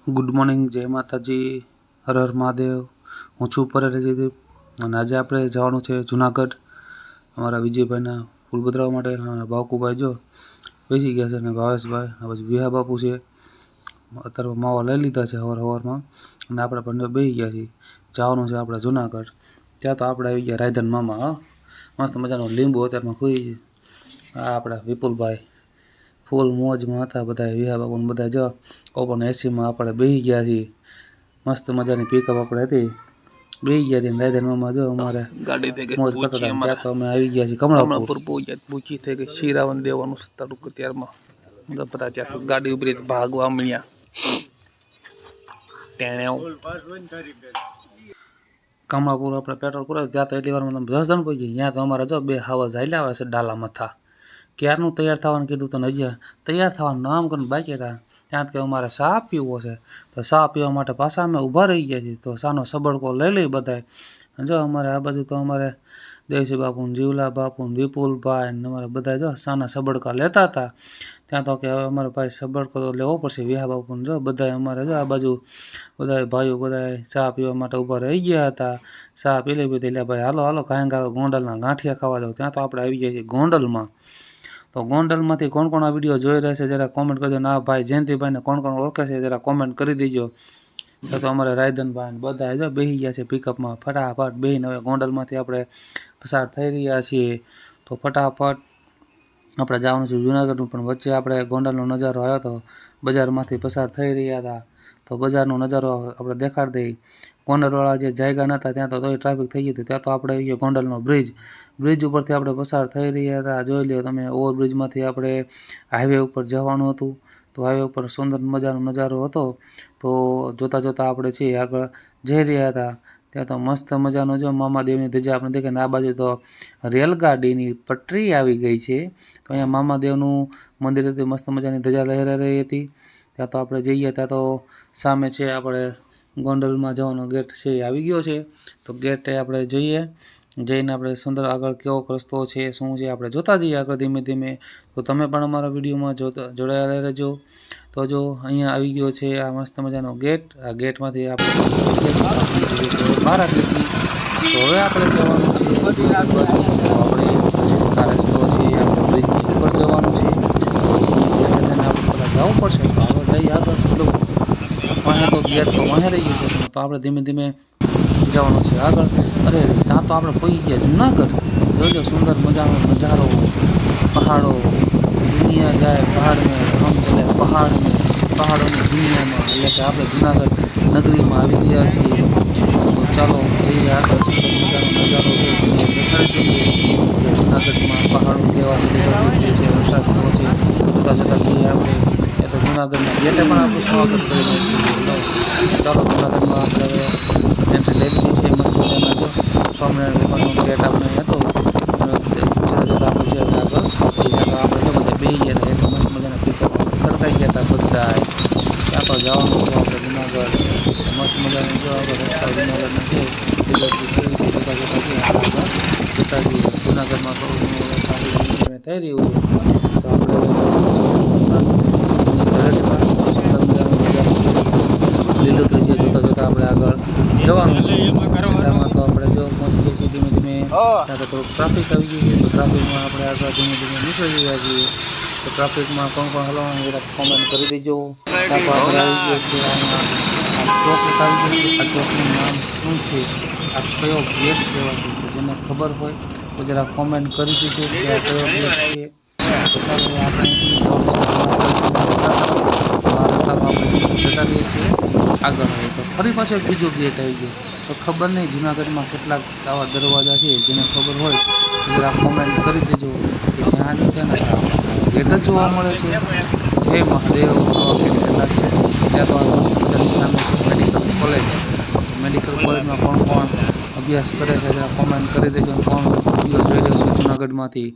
Good morning, જય માતાજી, હર હર મહાદેવ. હું છું પરેશ જયદીપ અને આજે આપણે જવાનું છે જુનાગઢ અમારા વિજયભાઈના ફૂલ બદલાવવા માટે. બાવકુભાઈ જો બેસી ગયા છે અને ભાવેશભાઈ પછી વિહા બાપુ છે. અત્યારે માવા લઈ લીધા છે સવારમાં અને આપણે પણ બેસી ગયા છીએ. જવાનું છે આપણે જુનાગઢ. ત્યાં તો આપણે આવી ગયા રાયધન મામા. હા, મસ્ત મજાનું લીંબુ અત્યારમાં ખુઈ. આ આપણા વિપુલભાઈ ફૂલ મોજમાં હતા બધા. વિહા બાપુને બધા જો ઓપન એસીમાં આપણે બેસી ગયા છીએ. મસ્ત મજાની પિકઅપ આપણે હતી, બેસી ગયા હતી. રાયધન મામા જો અમારે ગાડી થઈ ગઈ મોજ કરતા હતા. ત્યાં તો અમે આવી ગયા છીએ કમળાપુર. પૂછી થઈ ગઈ શિરાવન દેવાનું તાલુકો. ત્યારમાં બધા ત્યાં ગાડી ઉભરી ભાગવા મળ્યા. કમળાપુર આપણે પેટ્રોલ પુરાવ્યું. ત્યાં તો એટલી વારમાં તમે 10 જણ પહોંચી ગયા. ત્યાં તો અમારે જો 2 હાવસ હાલ્યા આવે છે ડાલા મથા. ક્યારનું તૈયાર થવાનું કીધું તો હજી તૈયાર થવાનું નામ કરીને બાકી હતા. ત્યાં કે અમારે ચા પીવો છે, તો ચા પીવા માટે પાછા અમે ઊભા રહી ગયા છીએ. તો ચાનો સબડકો લઈ લઈ બધાય. જો અમારે આ બાજુ તો અમારે દેવસી બાપુ, જીવલા બાપુ, વિપુલભાઈ ને અમારે બધા જો ચાના સબડકા લેતા હતા. ત્યાં તો કે હવે અમારે ભાઈ સબડકો તો લેવો પડશે. વિહા બાપુને જો બધા અમારે જો આ બાજુ બધા ભાઈઓ બધા ચા પીવા માટે ઊભા રહી ગયા હતા. ચા પી લઈ એટલે ભાઈ હાલો હાલો કાંઈ આવે ગોંડલના ગાંઠિયા ખાવા જાવ. ત્યાં તો આપણે આવી ગયા છીએ ગોંડલમાં. તો ગોંડલમાંથી કોણ કોણ આ વિડીયો જોઈ રહેશે જરા કોમેન્ટ કરજો. ના ભાઈ જયંતિભાઈને કોણ કોણ ઓળખે છે જરા કોમેન્ટ કરી દેજો. તો અમારે રાયધનભાઈ બધા જો બેસી ગયા છે પિકઅપમાં. ફટાફટ બેસીને હવે ગોંડલમાંથી આપણે પસાર થઈ રહ્યા છીએ. તો ફટાફટ આપણે જવાનું છે જુનાગઢ. પણ વચ્ચે આપણે ગોંડલનો નજારો આવ્યો હતો. બજારમાંથી પસાર થઈ રહ્યા હતા તો બજારનો નજારો આપણે દેખાડી દઈએ. ગોંડલવાળા જે જાયગા નહોતા ત્યાં તો તોય ટ્રાફિક થઈ ગયું હતું. ત્યાં તો આપણે આવી ગયો ગોંડલનો બ્રિજ. બ્રિજ ઉપરથી આપણે પસાર થઈ રહ્યા હતા. જોઈ લો તમે, ઓવરબ્રિજમાંથી આપણે હાઈવે ઉપર જવાનું હતું. તો હાઈવે ઉપર સુંદર મજાનો નજારો હતો. તો જોતાં જોતાં આપણે છે આગળ જઈ રહ્યા હતા. ત્યાં તો મસ્ત મજાનો જો મામાદેવની ધજા આપણે દેખાય ને. આ બાજુ તો રેલગાડીની પટરી આવી ગઈ છે. તો અહીંયા મામાદેવનું મંદિર હતું, મસ્ત મજાની ધજા લહેરાઈ રહી હતી. ત્યાં તો આપણે જઈએ ત્યાં તો સામે છે આપણે ગોંડલમાં જવાનો ગેટ છે એ આવી ગયો છે. તો ગેટે આપણે જઈને આપણે સુંદર આગળ કેવો રસ્તો છે શું છે આપણે જોતા જઈએ આગળ ધીમે ધીમે. તો તમે પણ અમારા વિડીયોમાં જોડાયેલા રહેજો. તો જો અહીંયા આવી ગયો છે આ મસ્ત મજાનો ગેટ. આ ગેટમાંથી આપણે બહાર નીકળી. તો હવે આપણે જવાનું છે આપણે આ રસ્તો છે આપણે બ્રિજની ઉપર જવાનું છે. આપણે જવું પડશે. તો આગળ જઈએ આગળ બધું વાંહે તો ગેટ તો વાંહે રહી ગયું છે. તો આપણે ધીમે ધીમે જવાનું છે આગળ. અરે ત્યાં તો આપણે પહોંચી ગયા જુનાગઢ. જોઈ લો સુંદર મજાનો નજારો, પહાડો, દુનિયા જાય પહાડ મેં, હમ ચલે પહાડ મેં, પહાડોની દુનિયામાં. એટલે કે આપણે જુનાગઢ નગરીમાં આવી ગયા છીએ. તો ચાલો જઈએ આગળ. સુંદર મજાનો નજારો છે તમને દેખાડી દઈએ કે જુનાગઢમાં પહાડો કેવા છે, લીલોતરી છે, વરસાદ કેવો છે. જોતાં જોતાં જઈએ આપણે. એ તો જુનાગઢના ગેટે પણ આપણું સ્વાગત કરી નાખ્યું. ચાલો જુનાગઢમાં આપણે હવે એન્ટ્રી લઈ લીધી છે મસ્ત મજાના. જો સ્વામિનારાયણ ભગવાનનો ગેટ આપણે હતો. જતાં જતાં આપણે છે હવે આગળ આપણે જો બધા બેસી ગયા હતા એટલે મસ્ત મજાના પિકઅપ ખડકાઈ ગયા હતા બધા. ત્યાં તો જવાનું હતું આપણે જુનાગઢ. મસ્ત મજાની જો આગળ રસ્તા જુનાગઢના છે. લીલોતરી કેવી છે જોતાં જોતાં છે આગળ જતા જઈએ. જુનાગઢમાં થોડું ટ્રાફિક થઈ રહ્યું છે. તો આપણે લીલોતરી છે જોતાં જોતાં આપણે આગળ જવાનું છે. એમાં તો આપણે જો પહોંચી જઈએ છીએ ધીમે ધીમે. ત્યાં તો થોડુંક ટ્રાફિક આવી ગયું છે. તો ટ્રાફિકમાં આપણે આગળ ધીમે ધીમે નીકળી રહ્યા છીએ. તો ટ્રાફિકમાં કોણ કોણ હલવાનું જરા કોમેન્ટ કરી દેજો. ત્યાં તો આપણે આવી ગયો છે અહીંયા આ ચોક એક આવી ગયો છે. આ ચોકનું નામ શું છે, આ કયો ગેટ કહેવાય છે? તો જેને ખબર હોય તો જરા કોમેન્ટ કરી દેજો કે આ કયો ગેટ છે. તો ચાલો આપણે આ રસ્તામાં આપણે જતા રહીએ છીએ આગળ. હવે તો ફરી પાછો બીજો ગેટ આવી ગયો. તો ખબર નહીં જુનાગઢમાં કેટલાક આવા દરવાજા છે. જેને ખબર હોય તો જરા કોમેન્ટ કરી દેજો કે જ્યાં જો ત્યાં ગેટ જ જોવા મળે છે. હે મહાદેવ, આવા ગેટ કેટલા છે. ત્યાં તો આ મસ્ત મજાની સામે છે મેડિકલ કોલેજ. તો મેડિકલ કોલેજમાં કોણ કોણ અભ્યાસ કરે છે જરા કોમેન્ટ કરી દેજો. કોણ વિડીયો જોઈ રહ્યો છે જુનાગઢમાંથી.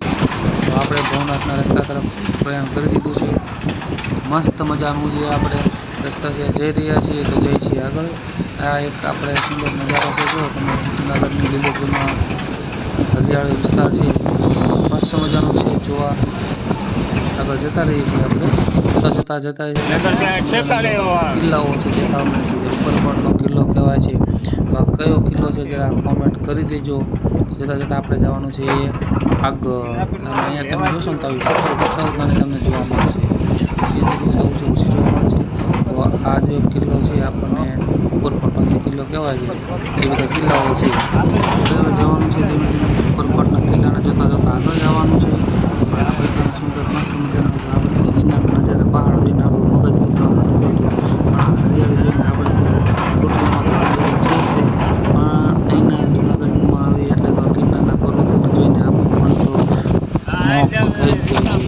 તો આપણે ભવનાથના રસ્તા તરફ પ્રયાણ કરી દીધું છે. મસ્ત મજાનું જે આપણે રસ્તા છે જઈ રહ્યા છીએ. તો જઈએ છીએ આગળ. આ એક આપણે સુંદર નજારો છે. જો તમે જુનાગઢની લીલોતરીમાં હરિયાળી વિસ્તાર છે, મસ્ત મજાનું છે જોવા. આગળ જતા રહીએ છીએ આપણે જતા કિલ્લાઓ છે દેખાવા મળે છે જે ઉપરકોટનો કિલ્લો કહેવાય છે. તો આ કયો કિલ્લો છે જરા કોમેન્ટ કરી દેજો. જતાં આપણે જવાનું છે આગળ અને અહીંયા તમે જોશો ને તો આવી શેતર રિક્ષાઓ તમને જોવા મળશે. સીએનજી રિક્ષાઓ છે ઓછી જોવા મળશે. તો આ જે કિલ્લો છે આપણને ઉપરકોટનો જે કિલ્લો કહેવાય છે એ બધા કિલ્લાઓ છે. હવે જવાનું છે ધીમે ધીમે ઉપરકોટના કિલ્લાને જોતા આગળ જવાનું છે. પણ આપણે ત્યાં સુંદર મસ્ત મજાનો આપણે તો ગિરનારના નજારા પહાડો જોઈને આપણું મગજ તો કામ નથી કરતું. પણ હરિયાળી જોઈને આપણે તો ટોટલીમાં તો છે જ તે. પણ અહીંના જૂનાગઢમાં આવી એટલે તો ગિરનારના પર્વતોને જોઈને આપણું મન તો મોહ થઈ જ જાય છે.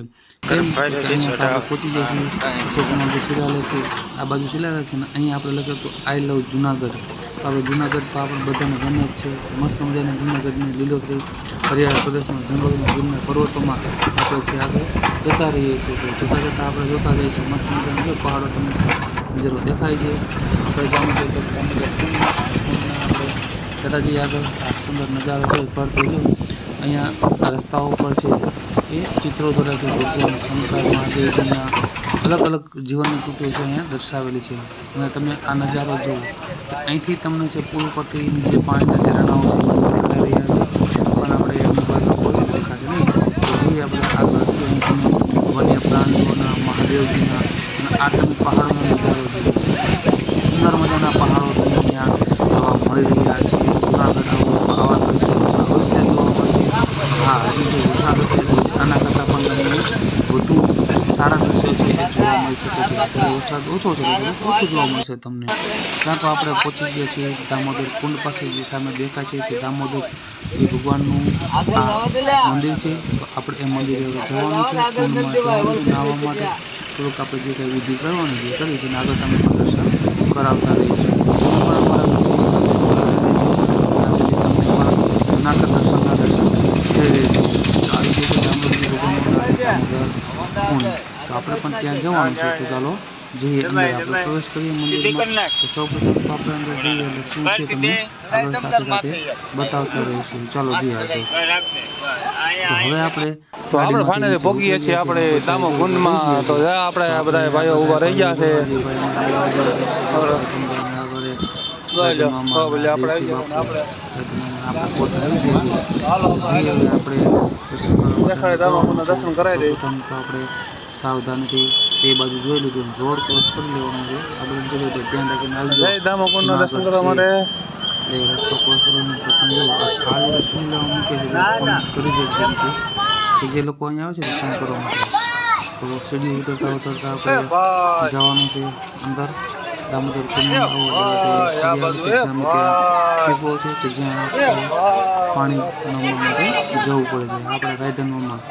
પહોંચી જઈશું અશોકમાં જે શિલાલેખ છે આ બાજુ શિલાલેખ છે ને અહીંયા આપણે લખ્યું તો આઈ લવ જુનાગઢ. તો આપણે જુનાગઢ તો આપણે બધાને ગમે જ છે. મસ્ત મજાની જુનાગઢની લીલોતરી હરિયાળા પ્રદેશમાં જંગલોમાં ગિરનાર પર્વતોમાં આપણે છે આગળ જતા રહીએ છીએ. તો જતાં આપણે જોતા જઈએ છીએ મસ્ત મજાનો જો પહાડો તમને નજરો દેખાય છે. આપણે જવાનું છે તો આપણે જતા જઈએ આગળ. આ સુંદર નજારો છે ફરતે જો અહીંયા આ રસ્તાઓ પર છે એ ચિત્રો દોર્યા છે ભગવાન શંકર મહાદેવજીના અલગ અલગ જીવનની કૃતિઓ છે અહીંયા દર્શાવેલી છે. અને તમે આ નજારો જુઓ કે અહીંથી તમને છે પુલ પરથી નીચે પાણીના ઝરણાઓ છે દેખાઈ રહ્યા છે. પણ આપણે એમની બાજુ ઓછું દેખાશે નહીં. તો જઈએ આપણે આગળ તો અહીં તમે વન્ય પ્રાણીઓના મહાદેવજીના અને આ તમે પહાડોનો નજારો જુઓ. સુંદર મજાના પહાડો તમને ત્યાં જોવા મળી રહ્યા છે. જૂનાગઢ આવા દ્રશ્યો અવશ્ય જોવા મળશે. હા હજી જો વરસાદ હશે તો આના કરતાં પણ તમને વધુ સારા દ્રશ્યો છે એ જોવા મળી શકે છે. અત્યારે વરસાદ ઓછો છે ઓછું જોવા મળશે તમને. ત્યાં તો આપણે પહોંચી ગયા છીએ દામોદર કુંડ પાસે. જે સામે દેખાય છે તે દામોદર એ ભગવાનનું મંદિર છે. તો આપણે એ મંદિરે જવાનું છે કુંડમાં જવાનું છે નાહવા માટે. થોડુંક આપણે જે કંઈ વિધિ કરવાની છે કરી છે અને આગળ તમને દર્શન કરાવતા રહીશું. જૂનાગઢ દર્શનના દર્શન થઈ રહેશે. આવી રીતે દામોદરજી ભગવાનનું દામોદર કુંડ. તો આપણે પણ ત્યાં જવાનું છે. તો ચાલો જઈએ અંદર. આપણે પ્રવેશ કરીએ મંદિરમાં. તો સૌપ્રથમ તો આપણે અંદર જઈએ એટલે શું છે તમને આગળ સાથે સાથે બતાવતા રહીશું. ચાલો જઈએ આગળ. તો હવે આપણે ફાઇનલી ભોગીએ છીએ આપણે દામો કુંડમાં. તો આપણે આ બધા ભાઈઓ ઉભા રહી ગયા છે. દર્શન કરાવી દઈએ. આપણે સાવધાનથી એ બાજુ જોઈ લીધું. રોડ ક્રોસ કરી લેવાનો છે. આપણે ધ્યાન રાખીને દર્શન કરવા માટે એ રસ્તો ક્રોસ કરવાનો પ્રથમ જો આ જે શું લેવા મૂકે છે કરી દે છે કે જે લોકો અહીંયા આવે છે કામ કરવા માટે. તો સીડી ઉતરતા આપણે જવાનું છે અંદર દામોદર કુંડમાં. ત્યાં પીપળો છે કે જ્યાં આપણે પાણી નમવા માટે જવું પડે છે. આપણે રાયધનમાં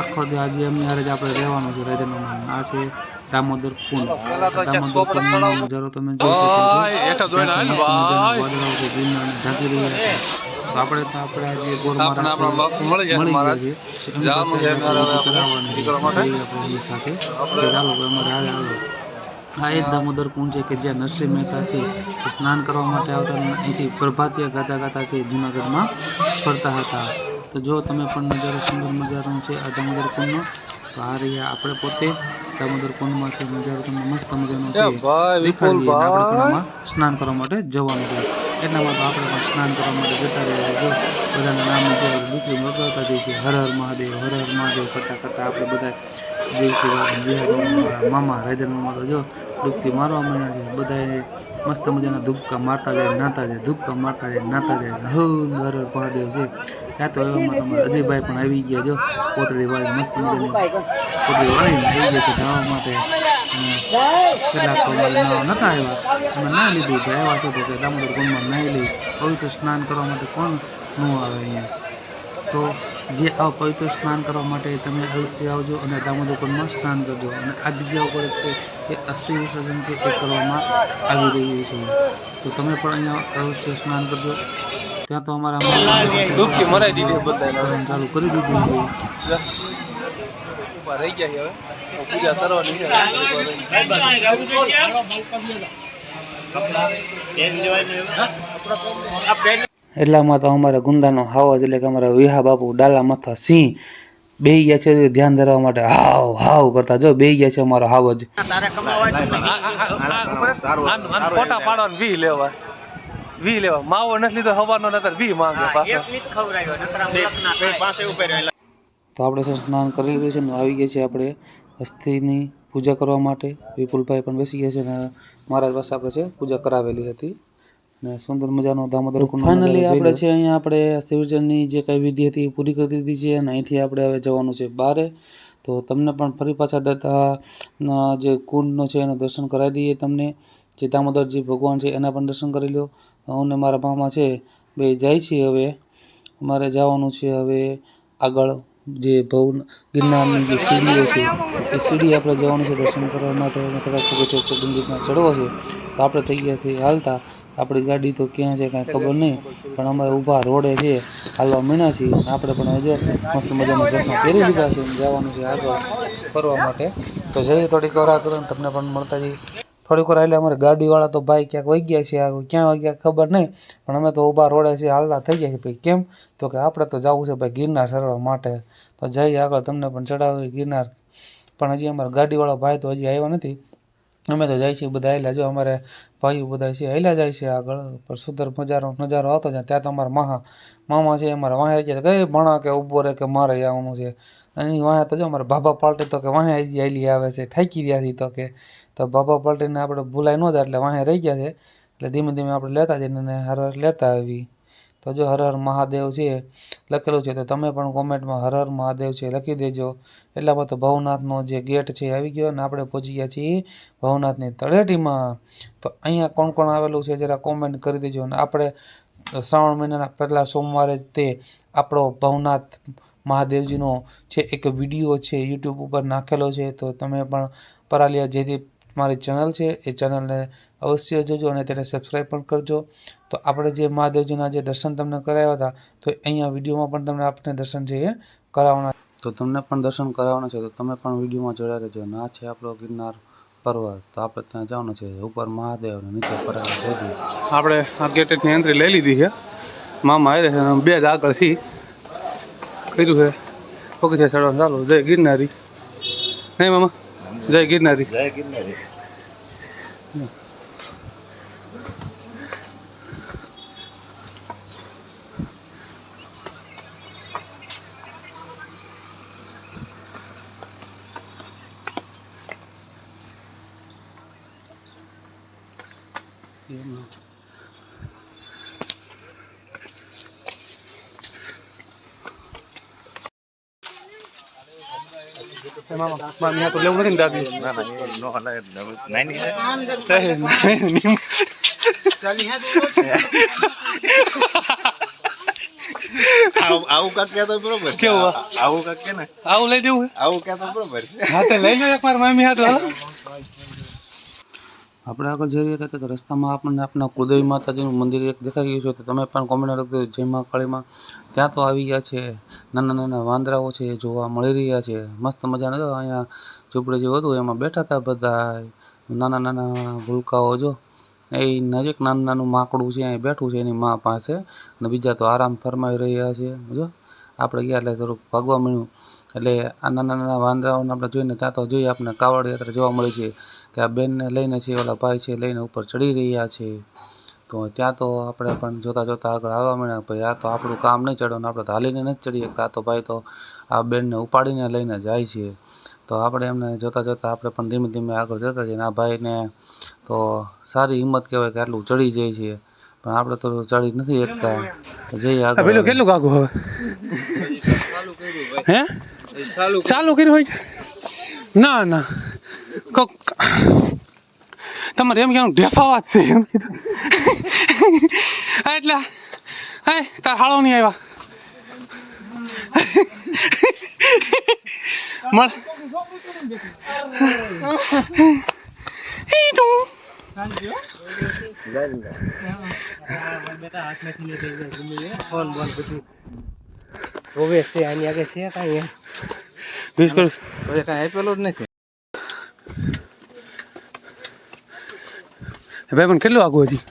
આખો આજે એમની હારે જ આપણે રહેવાનું છે રાયધનમાં. આ છે દામોદર કુંડ. દામોદર કુંડનો નજારો તમે જોઈ શકો છો. વાદળાઓ છે ગિરનારને ઢાંકી રહ્યા છે. તો આપણે આજે ગોરમારા મળી ગયા છે. એમની પાસે કરાવવાની છે આપણે એમની સાથે ચાલો અમારે હાલો. આ એક દામોદર કુંડ છે કે જ્યાં નરસિંહ મહેતા છે એ સ્નાન કરવા માટે આવતા અહીંથી પ્રભાતિયા ગાતા ગાતા છે જૂનાગઢમાં ફરતા હતા. તો જો તમે પણ નજારો સુંદર મજાનો છે આ દામોદર કુંડનો. તો આ રહ્યા આપણે પોતે દામોદર કુંડમાં છે. નજારો તમને મસ્ત મજાનો છે દેખાડીએ. આપણે પણ આમાં સ્નાન કરવા માટે જવાનું છે. એટલામાં તો આપણે પણ સ્નાન કરવા માટે જતા રહ્યા. જો બધાના નામ છે ડુકરી વગાડતા જઈએ છીએ હર હર મહાદેવ કરતાં કરતાં આપણે બધા દેવસી બિહાર મામા રાયધર મામા તો જો ડૂબકી મારવા માંડ્યા છે. બધાએ મસ્ત મજાના ધૂપકા મારતા જાય નાતા જાય ધૂપકા મારતા જાય નાતા જાય. હર હર મહાદેવ છે. ત્યાં તો એવામાં તમારા અજયભાઈ પણ આવી ગયા. જો પોતળી વાળી મસ્ત મજાની પોતળી વાળીને આવી ગયા છે ગાવા માટે. કેટલાક નતા આવ્યા અમે ના લીધું ભાઈ આવ્યા છો તો કે દામોદર કુંડમાં નાહી લઈ. પવિત્ર સ્નાન કરવા માટે કોણ ન આવે અહીંયા. તો જે આ પવિત્ર સ્નાન કરવા માટે તમે અવશ્ય આવજો અને દામોદર કુંડમાં સ્નાન કરજો. અને આ જગ્યા ઉપર છે એ અસ્થિ વિસર્જન છે એ કરવામાં આવી રહ્યું છે. તો તમે પણ અહીંયા અવશ્ય સ્નાન કરજો. ત્યાં તો અમારા ચાલુ કરી દીધું છે. પૂજા કરવાની એટલામાં તો અમારા ગુંદાનો હાવજ એટલે કે અમારા વિહા બાપુ ડાલા માથા સિંહ બેહી ગયા છે ધ્યાન ધરવા માટે હાવ હાવ કરતા જો બેહી ગયા છે અમારો હાવ જ ફોટા પાડવાનું વી લેવા માવો નથી લીધો હવાનો નતર વી માંગે પાછો તો આપણે સ્નાન કરી લીધું છે ને આવી ગયા છે આપણે અસ્થિની પૂજા કરવા માટે વિપુલભાઈ પણ બેસી ગયા છે ને મહારાજ પાસે આપણે છે પૂજા કરાવેલી હતી ને સુંદર મજાનો દામોદર કુંડ ફાઇનલી આપણે છે અહીંયા આપણે અસ્થિ વિસર્જનની જે કાંઈ વિધિ હતી એ પૂરી કરી દીધી છે અને અહીંથી આપણે હવે જવાનું છે બહારે તો તમને પણ ફરી પાછા જે કુંડનો છે એનું દર્શન કરાવી દઈએ તમને જે દામોદરજી ભગવાન છે એના પણ દર્શન કરી લો હું ને મારા મામા છે બે જાય છીએ હવે અમારે જવાનું છે હવે આગળ જે ગિરનારની જે સીડીઓ છે એ સીડી આપણે જવાનું છે દર્શન કરવા માટે અને થોડાક પગથિયા ડુંગરમાં ચડવો છે તો આપણે થઈ ગયા છીએ હાલતા આપણી ગાડી તો ક્યાં છે કાંઈ ખબર નહીં પણ અમારે ઊભા રોડે છે હાલવા મીણા છીએ આપણે પણ હજુ મસ્ત મજાના ચશ્મા પહેરી લીધા છે જવાનું છે આગળ ફરવા માટે તો જઈએ થોડીક વાર આગળ તમને પણ મળતા જઈએ થોડીક વાર એટલે અમારે ગાડીવાળા તો ભાઈ ક્યાંક વહી ગયા છે આગળ ક્યાં વહી ગયા ખબર નહીં પણ અમે તો ઊભા રોડે છે હાલતા થઈ ગયા છે ભાઈ કેમ તો કે આપણે તો જવું છે ભાઈ ગિરનાર ચડવા માટે તો જઈએ આગળ તમને પણ ચડાવીએ ગિરનાર પણ હજી અમારા ગાડીવાળા ભાઈ તો હજી આવ્યા નથી અમે તો જાય છીએ બધા હાલ્યા જો અમારે ભાઈઓ બધા છે હાલ્યા જાય છે આગળ પણ સુંદર નજારો આવતો જાય ત્યાં તો અમારા મામા છે અમારા વાહે ગયા કઈ ભણા કે ઊભો રહે કે મારે આવવાનું છે એની વાહે તો જો અમારા બાબા પાર્ટી તો કે વાહે હજી હાલી આવે છે ઠાકી રહ્યા છીએ તો કે તો બાબા પાર્ટીને આપણે ભૂલાઈ ન જાય એટલે વાહે રહી ગયા છે એટલે ધીમે ધીમે આપણે લેતા જઈને હર હર લેતા આવી તો જો હર હર મહાદેવ છે લખેલું છે તો તમે પણ કોમેન્ટમાં હર હર મહાદેવ છે લખી દેજો એટલામાં તો ભવનાથનો જે ગેટ છે આવી ગયો અને આપણે પહોંચી ગયા છીએ ભવનાથની તળેટીમાં તો અહીંયા કોણ કોણ આવેલું છે જરા કોમેન્ટ કરી દેજો અને આપણે શ્રાવણ મહિનાના પહેલાં સોમવારે તે આપણો ભવનાથ મહાદેવજીનો છે એક વિડીયો છે યુટ્યુબ ઉપર નાખેલો છે તો તમે પણ પરાલિયા જેથી મારી ચેનલ છે એ ચેનલને અવશ્ય જોજો અને તેને સબસ્ક્રાઈબ પણ કરજો તો આપણે જે મહાદેવજીના જે દર્શન તમને કરાવ્યા હતા તો અહીંયા વિડીયોમાં પણ તમને આપણે દર્શન છે એ કરાવવાના તો તમને પણ દર્શન કરાવવાના છે તો તમે પણ વિડીયોમાં જોડાઈ રહેજો અને આ છે આપણો ગિરનાર પર્વત તો આપણે ત્યાં જવાનું છે ઉપર મહાદેવ અને નીચે પરાલા જેથી આપણે આ ગેટેની એન્ટ્રી લઈ લીધી છે મામા આવી રહ્યા છે બે જ આગળ સી કર્યું છે પગથિયા ચડવાનું ચાલો જય ગિરનારી નહીં મામા જય ગિરનારી જય ગિરનારી મામી તો લેવું નથી ને દાદી આવું કાક કહેતો બરોબર કેવું આવું કાક કે ને આવું લઈ દેવું આવું કહેતો બરોબર હા તો લઈ લો એકવાર મામી હાથ આપણે આગળ જઈ રહ્યા હતા તો રસ્તામાં આપણને આપણા કુલદેવી માતાજીનું મંદિર એક દેખાઈ ગયું છે તો તમે પણ કોમેન્ટ લખજો જય મા કાળીમાં ત્યાં તો આવી ગયા છે નાના નાના વાંદરાઓ છે એ જોવા મળી રહ્યા છે મસ્ત મજાના જો અહીંયા ઝૂંપડે જેવું હતું એમાં બેઠા હતા બધા નાના નાના ભૂલકાઓ જો એ નજીક નાનું નાનું માકડું છે અહીં બેઠું છે એની મા પાસે અને બીજા તો આરામ ફરમાવી રહ્યા છે જો આપણે ગયા એટલે થોડુંક ભાગવા મળ્યું એટલે આ નાના નાના વાંદરાઓને આપણે જોઈને ત્યાં તો જોઈએ આપણે કાવડ યાત્રા જોવા મળે છે કે આ બેનને લઈને છે ઓલા ભાઈ છે લઈને ઉપર ચડી રહ્યા છે તો ત્યાં તો આપણે પણ જોતાં જોતાં આગળ આવવા મળ્યા ભાઈ આ તો આપણું કામ નહીં ચડવાનું આપણે તો હાલીને નથી ચડી શકતા તો ભાઈ તો આ બેનને ઉપાડીને લઈને જાય છે તો આપણે એમને જોતાં જોતાં આપણે પણ ધીમે ધીમે આગળ જતા જઈએ આ ભાઈને તો સારી હિંમત કહેવાય કે આટલું ચડી જાય છે પણ આપણે તો ચડી નથી શકતા જઈએ આગળ પેલું કેટલું કાકું હવે હે ચાલુ કર્યું હોય ના ના તમારે એમ કહેવાનું ઢેફાવાત છે એમ કીધું એટલે હે તાર હાળો નહીં આવ્યા ભાઈ પણ કેટલું આગું હજી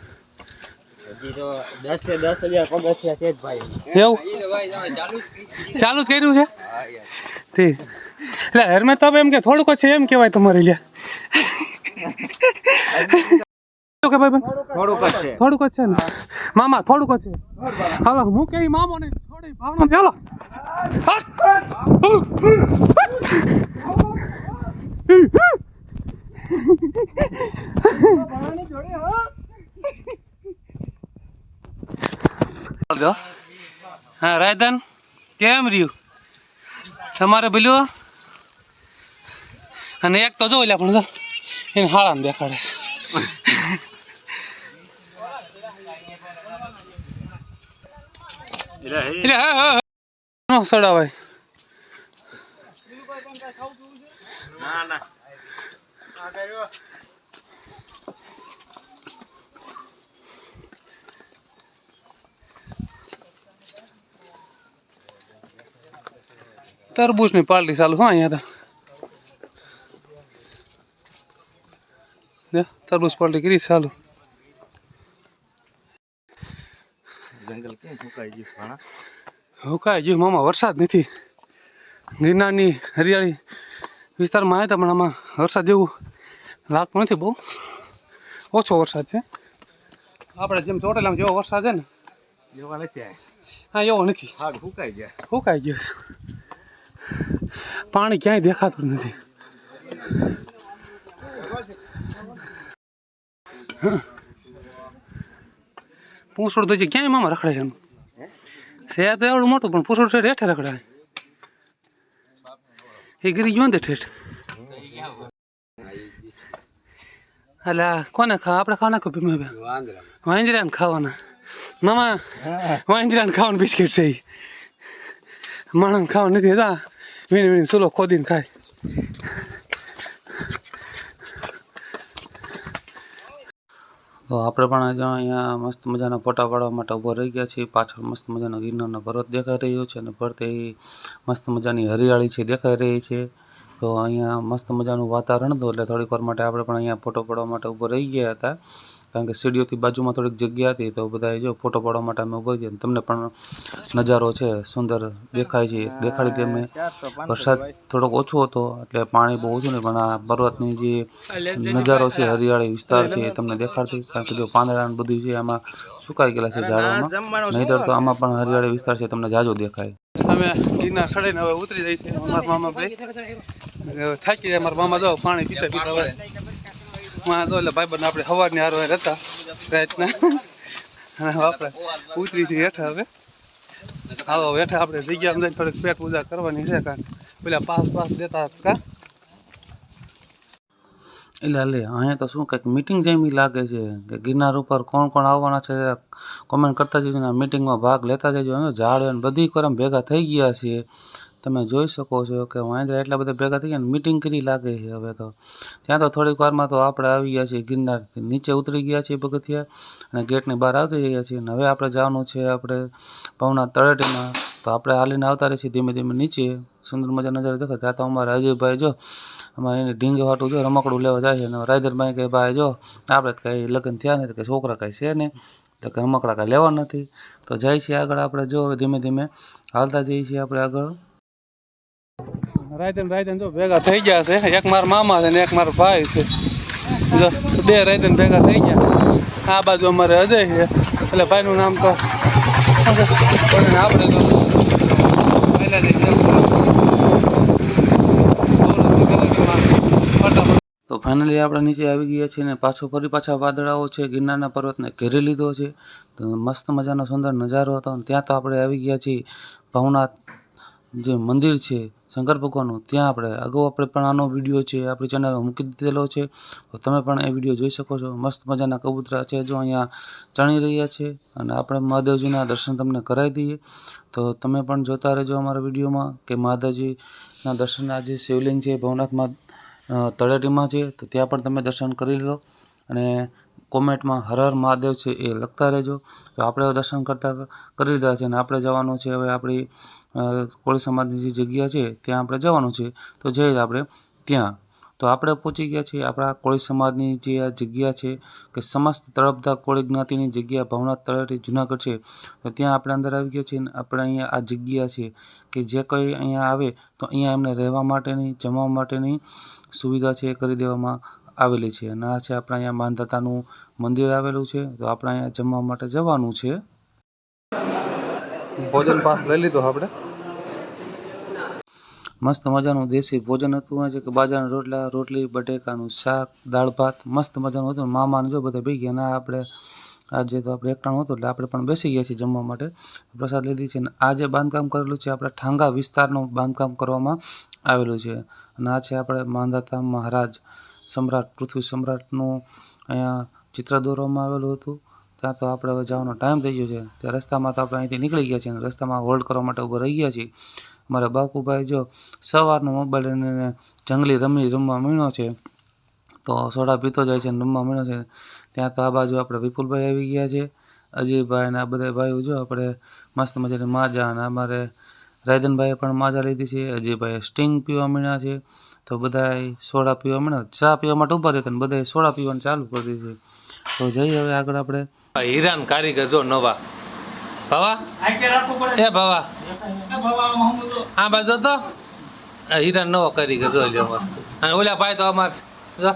તો 10,000 પગથિયા છે જ ભાઈ એવું ચાલુ જ કર્યું છે તે એટલે હેરમેટ તો એમ કે થોડુંક જ છે એમ કહેવાય તમારે લ્યા કે ભાઈ થોડુંક જ છે ને મામા થોડુંક જ છે હવે હું કે મામો ને થોડી ભાવના ચાલો હા રાયધન કેમ રહ્યું તમારે બોલ્યો અને એક તો જો એટલે પણ એને હાળામાં દેખાડે સડાવાય તરબૂચની પાર્ટી ચાલુ હા અહીંયા તો તરબૂચ પાર્ટી કરી ચાલુ જંગલ કેમ હુકાઈ ગયું મામા વરસાદ નથી ગિરનારની હરિયાળી વિસ્તારમાં આવ્યા હતા પણ આમાં વરસાદ જેવું લાગતું નથી બહુ ઓછો વરસાદ છે આપણે જેમ ચોટેલામાં જેવો વરસાદ છે ને એવા નથી હા એવો નથી હાડ ફૂકાઈ ગયા હુકાઈ ગયું પાણી ક્યાંય દેખાતું નથી પૂંછડું તો ક્યાંય મામા રખડાય એનું છે તો એવડું મોટું પણ પૂંછડું ઠેઠ હેઠે રખડાય એ ગીરી ગયો ને ઠેઠ એટલે કોને ખા આપણે ખાવા નાખો ભીમે વાંજરાને ખાવાના મામા વાંજરાને ખાવાનું બિસ્કિટ છે એ માણસ ખાવા નથી હતા વીણી વીણી સુલો ખોદીને ખાય તો આપણે પણ આજે અહીંયા મસ્ત મજાના ફોટા પાડવા માટે ઊભો રહી ગયા છીએ પાછળ મસ્ત મજાનો ગિરનારનો પર્વત દેખાઈ રહ્યો છે અને ફરતે મસ્ત મજાની હરિયાળી છે દેખાઈ રહી છે તો અહીંયા મસ્ત મજાનું વાતાવરણ હતું એટલે થોડીક વાર માટે આપણે પણ અહીંયા ફોટો પાડવા માટે ઊભો રહી ગયા હતા કારણ કે સીડીઓથી બાજુમાં થોડીક જગ્યા હતી તો બધા જો ફોટો પાડવા માટે અમે ઊભા ગયા તમને પણ નજારો છે સુંદર દેખાય છે દેખાડી તેમને વરસાદ થોડોક ઓછો હતો એટલે પાણી બહુ ઓછું નહીં પણ આ પર્વતની જે નજારો છે હરિયાળી વિસ્તાર છે એ તમને દેખાડતી કારણ કે જો પાંદડા ને બધું છે આમાં સુકાઈ ગયેલા છે ઝાડવામાં નહીંતર તો આમાં પણ હરિયાળી વિસ્તાર છે તમને જાજો દેખાય અમે ગિરનાર ચડીને હવે ઉતરી જઈએ છીએ મારા મામા ભાઈ થાકી જાય મારા મામા જો પાણી પીતા પીતા હોય માં તો એટલે ભાઈબંધ આપણે સવારની હારો હતા રાતના અને આપણે ઉતરી છીએ હેઠા હવે આવો હેઠા આપણે જગ્યા જઈને થોડીક પેટ પૂજા કરવાની છે કારણ પેલા પાસ દેતા કા એટલે અહીંયા તો શું કંઈક મિટિંગ જેવી લાગે છે કે ગિરનાર ઉપર કોણ કોણ આવવાના છે કોમેન્ટ કરતા જજો ને મિટિંગમાં ભાગ લેતા જજો ઝાડ અને બધી કોરમ ભેગા થઈ ગયા છીએ તમે જોઈ શકો છો કે વાંદરા એટલા બધા ભેગા થઈ ગયા મિટિંગ કરી લાગે છે હવે તો ત્યાં તો થોડીક વારમાં તો આપણે આવી ગયા છીએ ગિરનારથી નીચે ઉતરી ગયા છીએ પગથિયા અને ગેટની બહાર આવતી રહ્યા છીએ અને હવે આપણે જવાનું છે આપણે ભવનાથ તળેટીમાં તો આપણે હાલીને આવતા રહીએ છીએ ધીમે ધીમે નીચે સુંદર મજા નજારો દેખાય ત્યાં તો અમારા અજયભાઈ જો અમારે એને ઢીંગ વાટું જો રમકડું લેવા જાય છે અને રાયધરભાઈ કે ભાઈ જો આપણે કાંઈ લગ્ન થયા નથી કે છોકરા કાંઈ છે નહીં એટલે કે રમકડા કાંઈ લેવા નથી તો જાય છીએ આગળ આપણે જો ધીમે ધીમે હાલતા જઈએ છીએ આપણે આગળ રાયધન જો ભેગા થઈ ગયા છે એક મારા મામા છે ને એક મારા ભાઈ છે જો બે રાયધન ભેગા થઈ ગયા આ બાજુ અમારે અજય છે એટલે ભાઈનું નામ તો આપણે તો ફાઇનલી આપણે નીચે આવી ગયા છીએ ને પાછા વાદળાઓ છે ગિરનારના પર્વતને ઘેરી લીધો છે તો મસ્ત મજાનો સુંદર નજારો હતો અને ત્યાં તો આપણે આવી ગયા છીએ ભવનાથ જે મંદિર છે શંકર ભગવાનનું ત્યાં આપણે અગાઉ આપણે પણ આનો વિડીયો છે આપણી ચેનલમાં મૂકી દીધેલો છે તો તમે પણ એ વિડીયો જોઈ શકો છો મસ્ત મજાના કબૂતરા છે જો અહીંયા ચણી રહ્યા છે અને આપણે મહાદેવજીના દર્શન તમને કરાવી દઈએ તો તમે પણ જોતા રહેજો અમારા વિડીયોમાં કે મહાદેવજીના દર્શનના જે શિવલિંગ છે ભવનાથમાં તળેટીમાં છે તો ત્યાં પણ તમે દર્શન કરી લો અને કોમેન્ટમાં હર હર મહાદેવ છે એ લખતા રહેજો તો આપણે દર્શન કરી લીધા છે અને આપણે જવાનું છે હવે આપણી કોળી સમાજની જે જગ્યા છે ત્યાં આપણે જવાનું છે તો જઈએ આપણે ત્યાં તો તો આપણે પહોંચી ગયા છીએ આપણા કોળી સમાજની જે આ જગ્યા છે કે સમસ્ત તળપદા કોળી જ્ઞાતિની જગ્યા ભવનાથ તળેટી જુનાગઢ છે. તો ત્યાં આપણે અંદર આવી ગયા છીએ અને આપણે અહીંયા આ જગ્યા છે કે જે કંઈ અહીંયા આવે તો અહીંયા એમને રહેવા માટેની જમવા માટેની સુવિધા છે એ કરી દેવામાં આવેલી છે. અને આ છે આપણે અહીંયા માનદાતાનું મંદિર આવેલું છે. તો આપણે અહીંયા જમવા માટે જવાનું છે. ભોજન પાસ લઈ લીધો આપણે. મસ્ત મજાનું દેશી ભોજન હતું. આ છે કે બાજરાના રોટલા, રોટલી, બટેકાનું શાક, દાળ ભાત મસ્ત મજાનું હતું. મામાને જો બધા ભેગી ગયા. અને આપણે આજે તો આપણે એકટાણું હતું એટલે આપણે પણ બેસી ગયા છીએ જમવા માટે. પ્રસાદ લીધી છે. અને આ જે બાંધકામ કરેલું છે આપણે ઠાંગા વિસ્તારનું બાંધકામ કરવામાં આવેલું છે. અને આ છે આપણે માંધાતા મહારાજ સમ્રાટ પૃથ્વી સમ્રાટનું અહીંયા ચિત્ર દોરવામાં આવેલું હતું. ત્યાં તો આપણે હવે જવાનો ટાઈમ થઈ ગયો છે. ત્યાં રસ્તામાં તો આપણે અહીંથી નીકળી ગયા છીએ અને રસ્તામાં હોલ્ડ કરવા માટે ઊભા રહી ગયા છીએ. મારા બાપુભાઈ જો સવારનો મોબાઈલ લઈને જંગલી રમવા મીણ્યો છે. તો સોડા પીતો જાય છે અને રમવા મીણ્યો છે. ત્યાં તો આ બાજુ આપણે વિપુલભાઈ આવી ગયા છે, અજયભાઈ અને આ બધા ભાઈઓ જો આપણે મસ્ત મજાની માજા. અને અમારે રાયધનભાઈએ પણ માજા લીધી છે. અજયભાઈએ સ્ટિંગ પીવા મીણ્યા છે. તો બધાએ સોડા પીવા મીણ્યા. ચા પીવા માટે ઊભા રહેતા અને બધાએ સોડા પીવાનું ચાલુ કરી દીધું છે. તો જઈએ હવે આગળ આપણે. હીરાન કારીગર જો નવા ભાવા એ ભાવા આ બાજુ તો આ હીરાન નવો કારીગર જોઈ લ્યો. અને ઓલા ભાઈ તો અમાર જો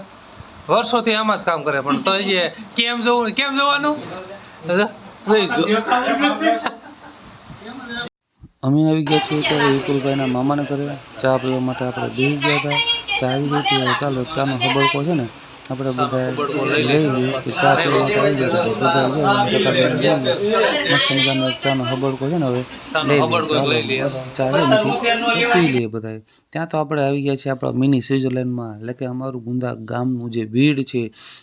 વર્ષોથી આમાં જ કામ કરે પણ તો એ કેમ જોવાનું અમે આવી ગયા છીએ ત્યારે વિપુલભાઈના મામાને ઘરે ચા પીવા માટે આપણે બેસી ગયા હતા. ચા આવી ગઈ હતી. ચાલો ચાનો હબડકો છે ને આપણે બધા લઈ લઈએ કે ચા પીવા માટે આવી ગયા હતા. બધા મસ્ત મજાનો ચાનો હબડકો છે ને હવે લઈ લઈએ. ચા છે મીઠી પી લઈએ બધાએ. ત્યાં તો આપણે આવી ગયા છીએ આપણા મિની સ્વિટ્ઝરલેન્ડમાં. એટલે કે અમારું ગુંદા ગામનું જે ભીડ છે,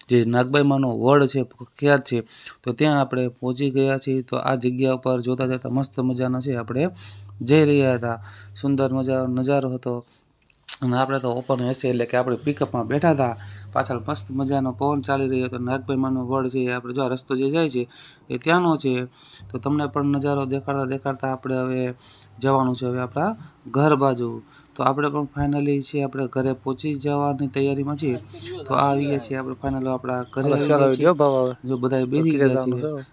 જે નાગબાઈમાનો વડ છે, પ્રખ્યાત છે, તો ત્યાં આપણે પહોંચી ગયા છીએ. તો આ જગ્યા ઉપર જોતા જતા મસ્ત મજાના છે આપણે જઈ રહ્યા હતા. સુંદર મજાનો નજારો હતો. અને આપણે તો ઓપન એસી એટલે કે આપણે પિકઅપમાં બેઠા હતા. પાછળ મસ્ત મજાનો પવન ચાલી રહ્યો હતો. નાગભાઈમાનો વડ છે આપણે જો આ રસ્તો જે જાય છે એ ત્યાંનો છે. તો તમને પણ નજારો દેખાડતા આપણે હવે જવાનું છે હવે આપણા ઘર બાજુ. તો આપણે પણ ફાઇનલી છે આપણે ઘરે પહોંચી જવાની તૈયારીમાં છીએ. તો આ આવી ગયા છીએ આપણે ફાઇનલ આપણા ઘરે આવી ગયા છીએ. જો બધા બેસી ગયા છે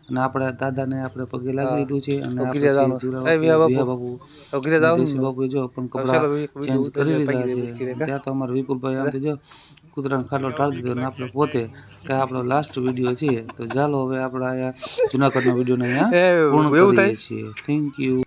અને આપણા દાદાને આપણે પગે લાગી લીધું છે. અને બાપુ જો પણ કપડા ચેન્જ કરી લીધા છે. ત્યાં તો અમારા વિપુલભાઈ આમ જો કૂતરાનો ખાટલો ટાળી દીધો. અને આપણે પોતે કે આપણો લાસ્ટ વિડીયો છે. તો ચાલો હવે આપણે અહીંયા જુનાગઢના વિડીયોને અહીંયા પૂર્ણ કરીએ છીએ. Thank you.